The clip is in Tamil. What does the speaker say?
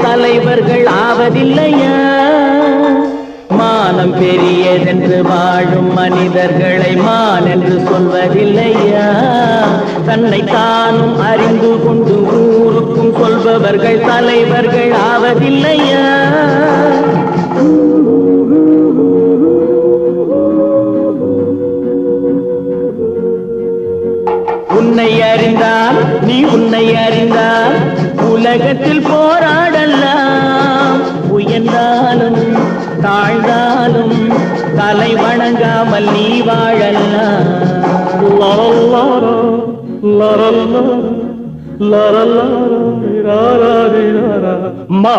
தலைவர்கள் ஆவதில்லையா? மானம் பெரியதென்று வாழும் மனிதர்களை மான் என்று சொல்வதில்லையா? தன்னை தானும் அறிந்து கொண்டு ஊருக்கும் சொல்பவர்கள் தலைவர்கள் ஆவதில்லையா? உன்னை அறிந்தால் நீ உன்னை அறிந்தால் உலகத்தில் போராடலாம். உயர்ந்தாலும் தாழ்ந்தாலும் தலை வணங்காமல் நீ வாழலாம். மா